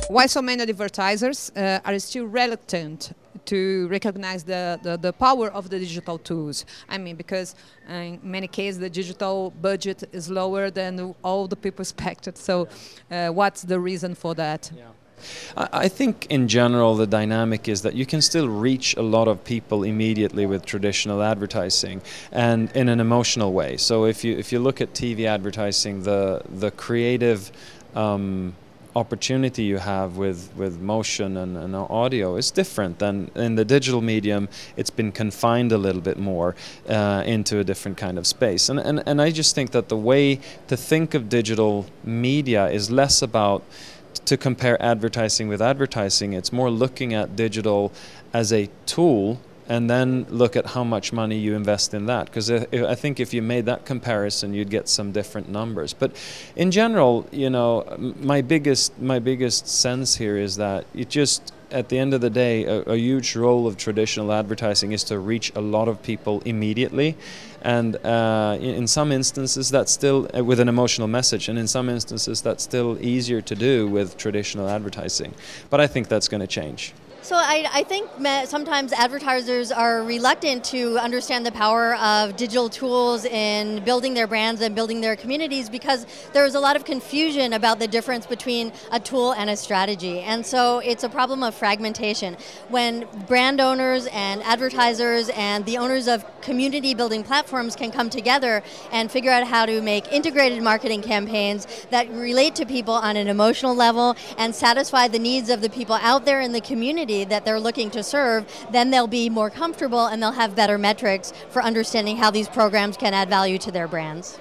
Why so many advertisers are still reluctant to recognize the power of the digital tools? I mean, because in many cases the digital budget is lower than all the people expected. So what's the reason for that? Yeah. I think in general the dynamic is that you can still reach a lot of people immediately with traditional advertising and in an emotional way. So if you look at TV advertising, the creative opportunity you have with motion and audio is different than in the digital medium. It's been confined a little bit more into a different kind of space. And I just think that the way to think of digital media is less about to compare advertising with advertising. It's more looking at digital as a tool and then look at how much money you invest in that. Because I think if you made that comparison, you'd get some different numbers. But in general, you know, my biggest sense here is that it just, at the end of the day, a huge role of traditional advertising is to reach a lot of people immediately. And in some instances that's still with an emotional message, and in some instances that's still easier to do with traditional advertising. But I think that's going to change. So I think sometimes advertisers are reluctant to understand the power of digital tools in building their brands and building their communities because there's a lot of confusion about the difference between a tool and a strategy. And so it's a problem of fragmentation. When brand owners and advertisers and the owners of community building platforms can come together and figure out how to make integrated marketing campaigns that relate to people on an emotional level and satisfy the needs of the people out there in the community that they're looking to serve, then they'll be more comfortable and they'll have better metrics for understanding how these programs can add value to their brands.